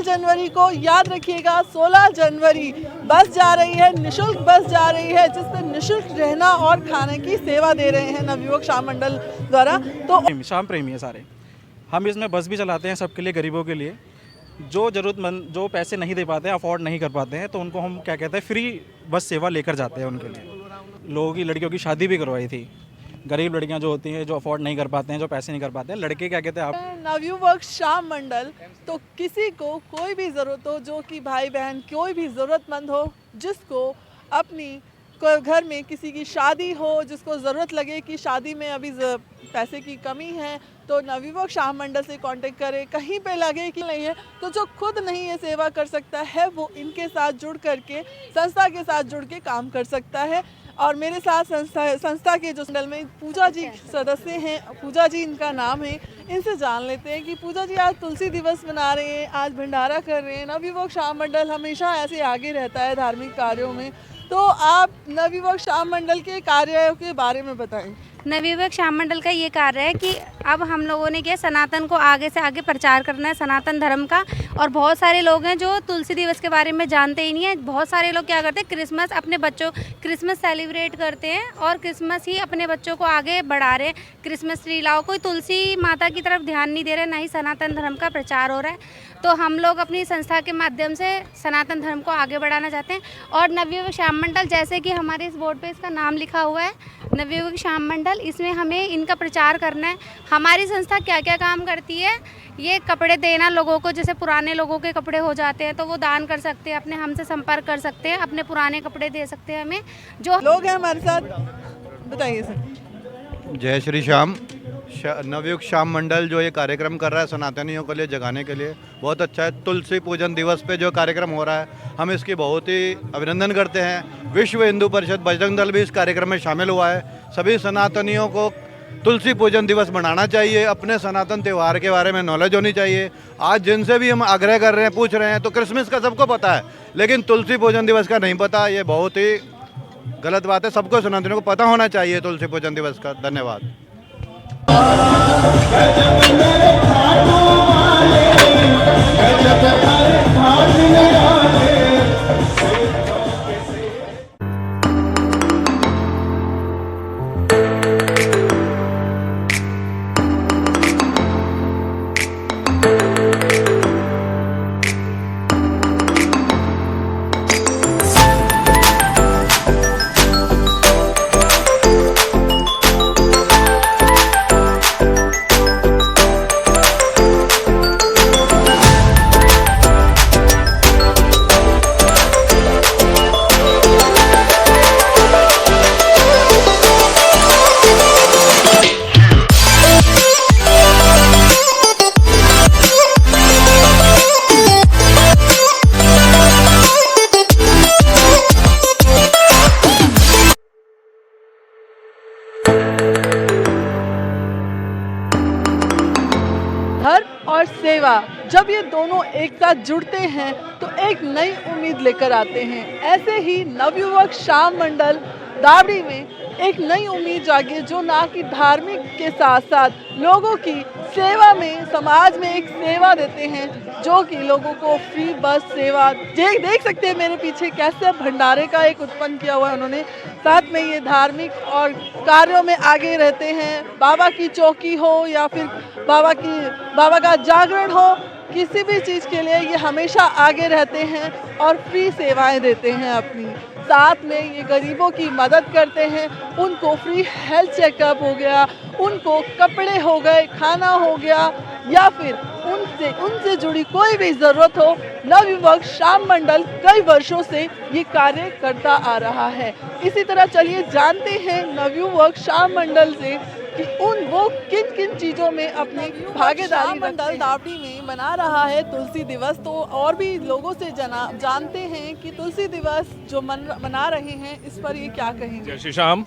जनवरी को याद रखिएगा, 16 जनवरी बस जा रही है, निशुल्क बस जा रही है, जिसमें निशुल्क रहना और खाने की सेवा दे रहे हैं नवयुवक शाम मंडल द्वारा। तो शाम प्रेमी है सारे, हम इसमें बस भी चलाते हैं सबके लिए, गरीबों के लिए, जो ज़रूरतमंद, जो पैसे नहीं दे पाते हैं, अफोर्ड नहीं कर पाते हैं, तो उनको हम क्या कहते हैं, फ्री बस सेवा लेकर जाते हैं उनके लिए। लोगों की लड़कियों की शादी भी करवाई थी, गरीब लड़कियां जो होती हैं, जो अफोर्ड नहीं कर पाते हैं, जो पैसे नहीं कर पाते हैं, लड़के क्या कहते हैं आप नवयुवक शाम मंडल, तो किसी को कोई भी ज़रूरत हो, जो कि भाई बहन कोई भी ज़रूरतमंद हो, जिसको अपनी घर में किसी की शादी हो, जिसको ज़रूरत लगे कि शादी में अभी पैसे की कमी है, तो नवयुवक शाम मंडल से कांटेक्ट करें। कहीं पे लगे कि नहीं है, तो जो खुद नहीं ये सेवा कर सकता है, वो इनके साथ जुड़ करके, संस्था के साथ जुड़ के काम कर सकता है। और मेरे साथ संस्था के जो मंडल में पूजा जी सदस्य हैं, पूजा जी इनका नाम है, इनसे जान लेते हैं कि पूजा जी आज तुलसी दिवस मना रहे हैं, आज भंडारा कर रहे हैं। नवयुवक शाम मंडल हमेशा ऐसे आगे रहता है धार्मिक कार्यों में, तो आप नवयुवक शाम मंडल के कार्यों के बारे में बताएं। नवयुवक शाम मंडल का ये कार्य है कि अब हम लोगों ने क्या, सनातन को आगे से आगे प्रचार करना है, सनातन धर्म का। और बहुत सारे लोग हैं जो तुलसी दिवस के बारे में जानते ही नहीं है। बहुत सारे लोग क्या करते हैं, क्रिसमस अपने बच्चों, क्रिसमस सेलिब्रेट करते हैं और क्रिसमस ही अपने बच्चों को आगे बढ़ा रहे हैं। क्रिसमस ट्री लाओ, कोई तुलसी माता की तरफ ध्यान नहीं दे रहे, ना ही सनातन धर्म का प्रचार हो रहा है। तो हम लोग अपनी संस्था के माध्यम से सनातन धर्म को आगे बढ़ाना चाहते हैं। और नवयुवक शाम मंडल, जैसे कि हमारे इस बोर्ड पे इसका नाम लिखा हुआ है, नवयुवक शाम मंडल, इसमें हमें इनका प्रचार करना है। हमारी संस्था क्या क्या काम करती है, ये कपड़े देना लोगों को, जैसे पुराने लोगों के कपड़े हो जाते हैं तो वो दान कर सकते हैं, अपने हमसे संपर्क कर सकते हैं, अपने पुराने कपड़े दे सकते हैं हमें। जो लोग हैं हमारे साथ, बताइए सर। जय श्री श्याम। नवयुग शाम मंडल जो ये कार्यक्रम कर रहा है सनातनियों के लिए जगाने के लिए, बहुत अच्छा है। तुलसी पूजन दिवस पे जो कार्यक्रम हो रहा है, हम इसकी बहुत ही अभिनंदन करते हैं। विश्व हिंदू परिषद बजरंग दल भी इस कार्यक्रम में शामिल हुआ है। सभी सनातनियों को तुलसी पूजन दिवस मनाना चाहिए, अपने सनातन त्यौहार के बारे में नॉलेज होनी चाहिए। आज जिनसे भी हम आग्रह कर रहे हैं, पूछ रहे हैं, तो क्रिसमस का सबको पता है, लेकिन तुलसी पूजन दिवस का नहीं पता। ये बहुत ही गलत बात है, सबको सनातनियों को पता होना चाहिए तुलसी पूजन दिवस का। धन्यवाद। धर्म और सेवा, जब ये दोनों एक साथ जुड़ते हैं तो एक नई उम्मीद लेकर आते हैं। ऐसे ही नवयुवक शाम मंडल दावड़ी में एक नई उम्मीद जागी, जो ना कि धार्मिक के साथ साथ लोगों की सेवा में, समाज में एक सेवा देते हैं, जो कि लोगों को फ्री बस सेवा। देख सकते हैं मेरे पीछे कैसे भंडारे का एक उत्पन्न किया हुआ है उन्होंने। साथ में ये धार्मिक और कार्यों में आगे रहते हैं। बाबा की चौकी हो या फिर बाबा का जागरण हो, किसी भी चीज़ के लिए ये हमेशा आगे रहते हैं और फ्री सेवाएं देते हैं अपनी। साथ में ये गरीबों की मदद करते हैं, उनको फ्री हेल्थ चेकअप हो गया, उनको कपड़े हो गए, खाना हो गया, या फिर उनसे जुड़ी कोई भी ज़रूरत हो, नवयुवक शाम मंडल कई वर्षों से ये कार्य करता आ रहा है। इसी तरह चलिए जानते हैं नवयुवक शाम मंडल से कि वो किन किन चीज़ों में अपनी भागीदारी मंडल दावड़ी में मना रहा है तुलसी दिवस। तो और भी लोगों से जानते हैं कि तुलसी दिवस जो मना रहे हैं, इस पर ये क्या कहेंगे। जय श्री श्याम।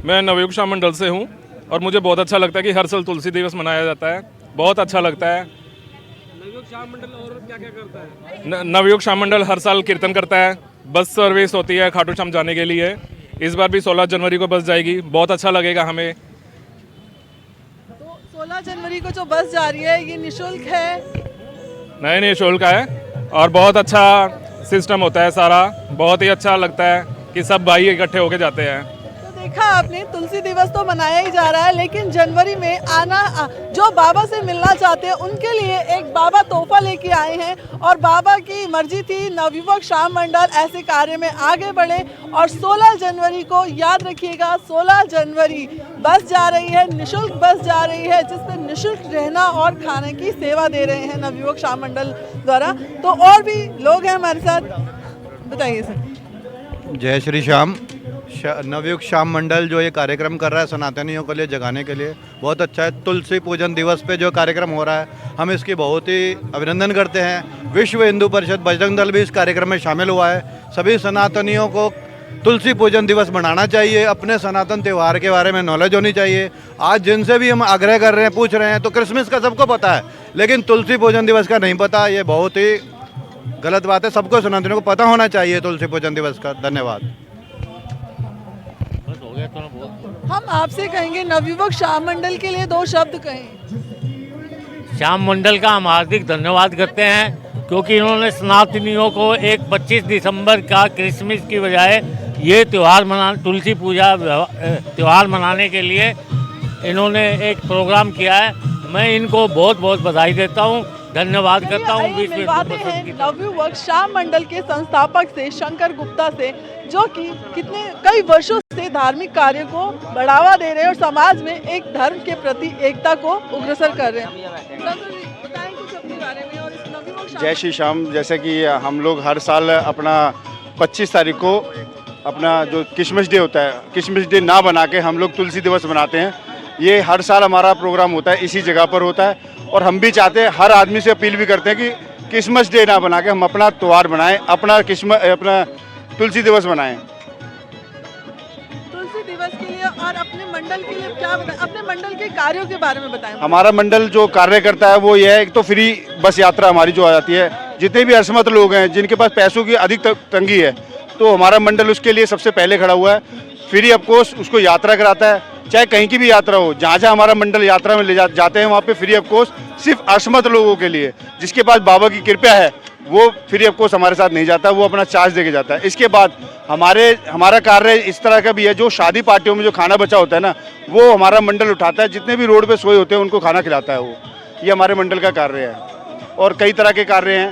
मैं नवयुग शाम मंडल से हूँ और मुझे बहुत अच्छा लगता है कि हर साल तुलसी दिवस मनाया जाता है, बहुत अच्छा लगता है। नवयुग शाम मंडल और क्या क्या करता है? नवयुग शाम मंडल हर साल कीर्तन करता है, बस सर्विस होती है खाटू श्याम जाने के लिए। इस बार भी 16 जनवरी को बस जाएगी, बहुत अच्छा लगेगा हमें। 16 जनवरी को जो बस जा रही है ये निशुल्क है, नए निःशुल्क है और बहुत अच्छा सिस्टम होता है सारा, बहुत ही अच्छा लगता है कि सब भाई इकट्ठे होके जाते हैं। तो देखा आपने, तुलसी दिवस तो मनाया ही जा रहा है, लेकिन जनवरी में जो बाबा से मिलना चाहते हैं उनके लिए एक बाबा तोहफा लेके आए हैं और बाबा की मर्जी थी नवयुवक श्याम मंडल ऐसे कार्य में आगे बढ़े। और 16 जनवरी को याद रखिएगा, 16 जनवरी बस जा रही है, निशुल्क बस जा रही है, जिसमें निशुल्क रहना और खाने की सेवा दे रहे हैं नवयुवक श्याम मंडल द्वारा। तो और भी लोग हैं हमारे साथ, बताइए सर। जय श्री श्याम। नवयुग श्याम मंडल जो ये कार्यक्रम कर रहा है सनातनियों के लिए जगाने के लिए बहुत अच्छा है। तुलसी पूजन दिवस पे जो कार्यक्रम हो रहा है हम इसकी बहुत ही अभिनंदन करते हैं। विश्व हिंदू परिषद बजरंग दल भी इस कार्यक्रम में शामिल हुआ है। सभी सनातनियों को तुलसी पूजन दिवस मनाना चाहिए, अपने सनातन त्यौहार के बारे में नॉलेज होनी चाहिए। आज जिनसे भी हम आग्रह कर रहे हैं, पूछ रहे हैं, तो क्रिसमस का सबको पता है, लेकिन तुलसी पूजन दिवस का नहीं पता। ये बहुत ही गलत बात है, सबको सनातनियों को पता होना चाहिए तुलसी पूजन दिवस का। धन्यवाद। हम आपसे कहेंगे नवयुवक श्याम मंडल के लिए 2 शब्द कहें। श्याम मंडल का हम हार्दिक धन्यवाद करते हैं, क्योंकि इन्होंने सनातनियों को एक 25 दिसंबर का क्रिसमस की बजाय ये तुलसी पूजा त्यौहार मनाने के लिए इन्होंने एक प्रोग्राम किया है। मैं इनको बहुत बहुत बधाई देता हूँ, धन्यवाद करता हूँ। मिलवाते हैं नवयुवक श्याम मंडल के संस्थापक से, शंकर गुप्ता से, जो कि कई वर्षों से धार्मिक कार्य को बढ़ावा दे रहे हैं और समाज में एक धर्म के प्रति एकता को उग्रसर कर रहे हैं। बताएं कुछ अपने बारे में और इस नवयुवक श्याम। जय श्री श्याम। जैसे कि हम लोग हर साल अपना 25 तारीख को अपना जो क्रिसमस डे होता है, क्रिसमस डे ना बना के हम लोग तुलसी दिवस मनाते हैं। ये हर साल हमारा प्रोग्राम होता है, इसी जगह पर होता है। और हम भी चाहते हैं, हर आदमी से अपील भी करते हैं कि क्रिसमस डे ना बना के हम अपना त्यौहार बनाएं, अपना तुलसी दिवस बनाएं। तुलसी दिवस के लिए और अपने मंडल के लिए क्या बताएं, अपने मंडल के कार्यों के बारे में बताएं। हमारा मंडल जो कार्य करता है वो ये है, एक तो फ्री बस यात्रा हमारी जो आ जाती है। जितने भी असमर्थ लोग हैं, जिनके पास पैसों की अधिक तंगी है, तो हमारा मंडल उसके लिए सबसे पहले खड़ा हुआ है। फ्री ऑफ कॉस्ट उसको यात्रा कराता है, चाहे कहीं की भी यात्रा हो। जहाँ जहाँ हमारा मंडल यात्रा में ले जाते हैं, वहाँ पे फ्री ऑफ कॉस्ट सिर्फ असमर्थ लोगों के लिए, जिसके पास बाबा की कृपा है, वो फ्री ऑफ कॉस्ट हमारे साथ नहीं जाता, वो अपना चार्ज देके जाता है। इसके बाद हमारा कार्य इस तरह का भी है, जो शादी पार्टियों में जो खाना बचा होता है ना, वो हमारा मंडल उठाता है। जितने भी रोड पे सोए होते हैं उनको खाना खिलाता है वो। ये हमारे मंडल का कार्य है। और कई तरह के कार्य हैं,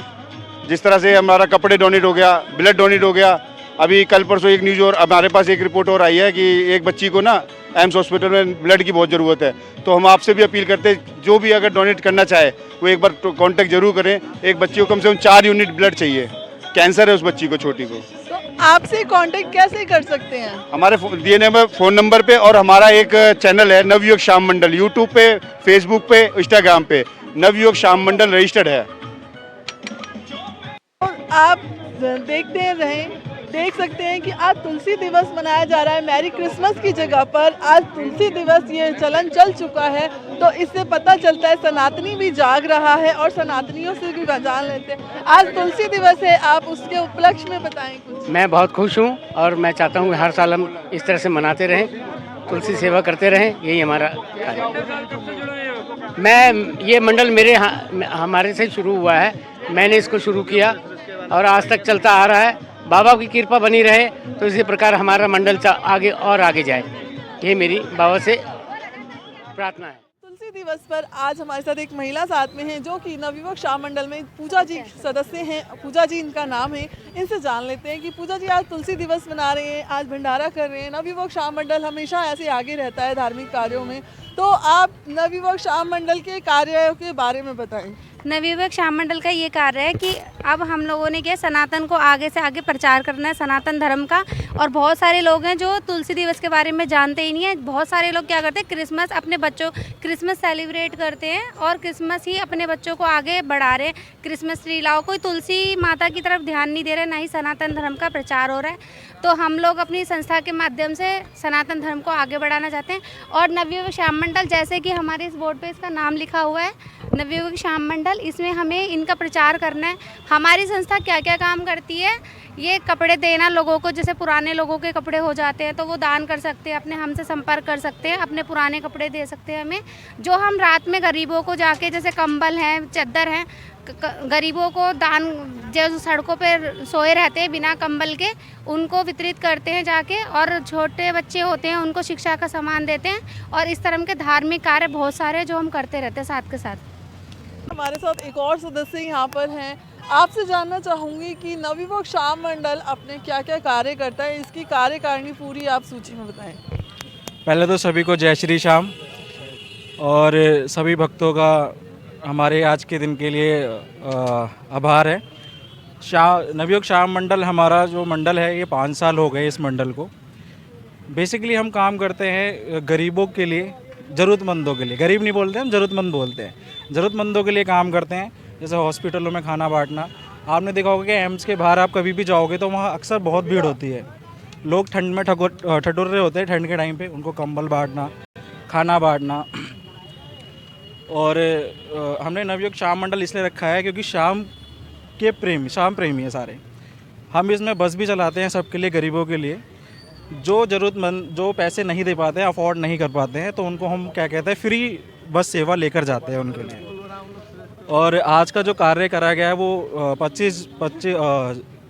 जिस तरह से हमारा कपड़े डोनेट हो गया, ब्लड डोनेट हो गया। अभी कल परसों एक न्यूज़ और हमारे पास एक रिपोर्ट और आई है कि एक बच्ची को ना एम्स हॉस्पिटल में ब्लड की बहुत ज़रूरत है। तो हम आपसे भी अपील करते हैं, जो भी अगर डोनेट करना चाहे वो एक बार कांटेक्ट जरूर करें। एक बच्ची को कम से कम 4 यूनिट ब्लड चाहिए, कैंसर है उस बच्ची को, छोटी को। तो आपसे कांटेक्ट कैसे कर सकते हैं? हमारे दिए गए फ़ोन नंबर पे, और हमारा एक चैनल है नवयुग श्याम मंडल, यूट्यूब पे, फेसबुक पे, इंस्टाग्राम पे नवयुग श्याम मंडल रजिस्टर्ड है। और आप देख सकते हैं कि आज तुलसी दिवस मनाया जा रहा है। मैरी क्रिसमस की जगह पर आज तुलसी दिवस ये चलन चल चुका है। तो इससे पता चलता है सनातनी भी जाग रहा है और सनातनियों से भी जान लेते हैं। आज तुलसी दिवस है, आप उसके उपलक्ष्य में बताएं कुछ। मैं बहुत खुश हूँ और मैं चाहता हूँ कि हर साल हम इस तरह से मनाते रहें, तुलसी सेवा करते रहें, यही हमारा कार्य। ये मंडल हमारे से शुरू हुआ है, मैंने इसको शुरू किया और आज तक चलता आ रहा है। बाबा की कृपा बनी रहे तो इसी प्रकार हमारा मंडल आगे और आगे जाए, ये मेरी बाबा से प्रार्थना है। तुलसी दिवस पर आज हमारे साथ एक महिला साथ में है, जो कि नवयुवक श्याम मंडल में पूजा जी सदस्य हैं। पूजा जी इनका नाम है, इनसे जान लेते हैं कि पूजा जी आज तुलसी दिवस मना रहे हैं, आज भंडारा कर रहे हैं। नवयुवक श्याम मंडल हमेशा ऐसे आगे रहता है धार्मिक कार्यों में, तो आप नवयुवक श्याम मंडल के कार्यों के बारे में बताएं। नवयुवक श्याम मंडल का ये कार्य है कि अब हम लोगों ने क्या सनातन को आगे से आगे प्रचार करना है, सनातन धर्म का। और बहुत सारे लोग हैं जो तुलसी दिवस के बारे में जानते ही नहीं है। बहुत सारे लोग क्या करते हैं, क्रिसमस सेलिब्रेट करते हैं और क्रिसमस ही अपने बच्चों को आगे बढ़ा रहे हैं। क्रिसमस ट्री लाओ, कोई तुलसी माता की तरफ ध्यान नहीं दे रहे, ना ही सनातन धर्म का प्रचार हो रहा है। तो हम लोग अपनी संस्था के माध्यम से सनातन धर्म को आगे बढ़ाना चाहते हैं। और नवयुवक श्याम मंडल, जैसे कि हमारे इस बोर्ड पे इसका नाम लिखा हुआ है, नवयुवक श्याम मंडल मंडल, इसमें हमें इनका प्रचार करना है। हमारी संस्था क्या क्या काम करती है, ये कपड़े देना लोगों को, जैसे पुराने लोगों के कपड़े हो जाते हैं तो वो दान कर सकते हैं, अपने हमसे संपर्क कर सकते हैं, अपने पुराने कपड़े दे सकते हैं हमें। जो हम रात में गरीबों को जाके, जैसे कंबल हैं, चद्दर हैं, गरीबों को दान, जो सड़कों पर सोए रहते हैं बिना कंबल के, उनको वितरित करते हैं जाके। और छोटे बच्चे होते हैं उनको शिक्षा का सामान देते हैं। और इस तरह के धार्मिक कार्य बहुत सारे जो हम करते रहते हैं साथ के साथ। हमारे साथ एक और सदस्य यहाँ पर हैं। आपसे जानना चाहूँगी कि नवयुवक शाम मंडल अपने क्या क्या कार्य करता है, इसकी कार्यकारिणी पूरी आप सूची में बताएं। पहले तो सभी को जय श्री श्याम, और सभी भक्तों का हमारे आज के दिन के लिए आभार है। नवयुवक शाम मंडल, हमारा जो मंडल है ये 5 साल हो गए इस मंडल को। बेसिकली हम काम करते हैं गरीबों के लिए, ज़रूरतमंदों के लिए। गरीब नहीं बोलते, हम ज़रूरतमंद बोलते हैं। ज़रूरतमंदों के लिए काम करते हैं, जैसे हॉस्पिटलों में खाना बांटना। आपने देखा होगा कि एम्स के बाहर आप कभी भी जाओगे तो वहाँ अक्सर बहुत भीड़ होती है। लोग ठंड में ठठुर रहे होते हैं, ठंड के टाइम पे उनको कंबल बांटना, खाना बांटना। और हमने नवयुवक शाम मंडल इसलिए रखा है क्योंकि शाम प्रेमी है सारे। हम इसमें बस भी चलाते हैं सबके लिए, गरीबों के लिए। जो ज़रूरतमंद, जो पैसे नहीं दे पाते हैं, अफोर्ड नहीं कर पाते हैं, तो उनको हम क्या कहते हैं, फ्री बस सेवा लेकर जाते हैं उनके लिए। और आज का जो कार्य करा गया है वो 25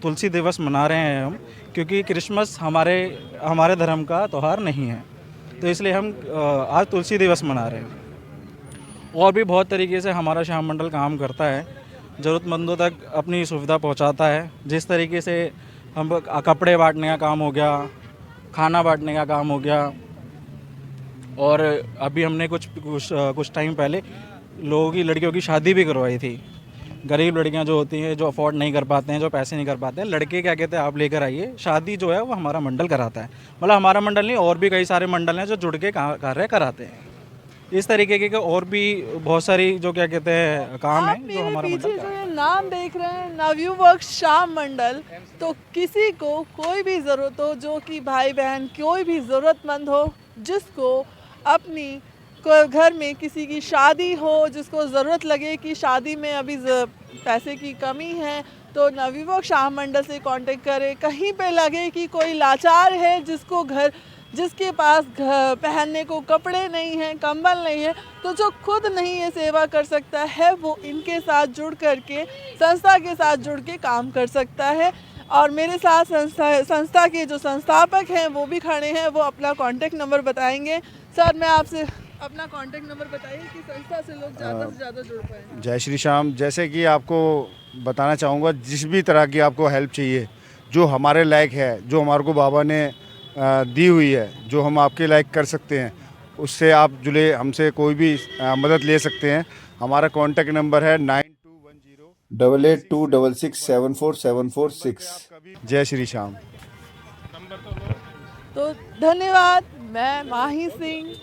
तुलसी दिवस मना रहे हैं हम, क्योंकि क्रिसमस हमारे धर्म का त्यौहार नहीं है, तो इसलिए हम आज तुलसी दिवस मना रहे हैं। और भी बहुत तरीके से हमारा शाम मंडल काम करता है, ज़रूरतमंदों तक अपनी सुविधा पहुंचाता है। जिस तरीके से हम कपड़े बांटने का काम हो गया, खाना बांटने का काम हो गया, और अभी हमने कुछ टाइम पहले लोगों की लड़कियों की शादी भी करवाई थी। गरीब लड़कियां जो होती हैं, जो अफोर्ड नहीं कर पाते हैं, जो पैसे नहीं कर पाते हैं, लड़के क्या कहते हैं, आप लेकर आइए, शादी जो है वो हमारा मंडल कराता है। मतलब हमारा मंडल नहीं, और भी कई सारे मंडल हैं जो जुड़ के कार्य कराते हैं। इस तरीके के और भी बहुत सारी जो क्या कहते हैं काम आप है जो मेरे हमारा पीछे मंडल जो करता है। ये नाम देख रहे हैं, नवयुवक शाम मंडल, तो किसी को कोई भी ज़रूरत हो, जो कि भाई बहन कोई भी ज़रूरतमंद हो, जिसको अपनी घर में किसी की शादी हो, जिसको ज़रूरत लगे कि शादी में अभी पैसे की कमी है, तो नवयुवक शाम मंडल से कांटेक्ट करें। कहीं पे लगे कि कोई लाचार है, जिसके पास पहनने को कपड़े नहीं हैं, कंबल नहीं है, तो जो खुद नहीं ये सेवा कर सकता है, वो इनके साथ जुड़ करके, संस्था के साथ जुड़ के काम कर सकता है। और मेरे साथ संस्था के जो संस्थापक हैं वो भी खड़े हैं, वो अपना कांटेक्ट नंबर बताएंगे। सर, मैं आपसे अपना कांटेक्ट नंबर बताइए कि संस्था से लोग ज़्यादा से ज़्यादा जुड़ पाएँ। जय श्री श्याम। जैसे कि आपको बताना चाहूँगा, जिस भी तरह की आपको हेल्प चाहिए, जो हमारे लायक है, जो हमारे को बाबा ने दी हुई है, जो हम आपके लायक कर सकते हैं, उससे आप जुड़े, हमसे कोई भी मदद ले सकते हैं। हमारा कांटेक्ट नंबर है 92108826674746। जय श्री श्याम। तो धन्यवाद। मैं माही सिंह,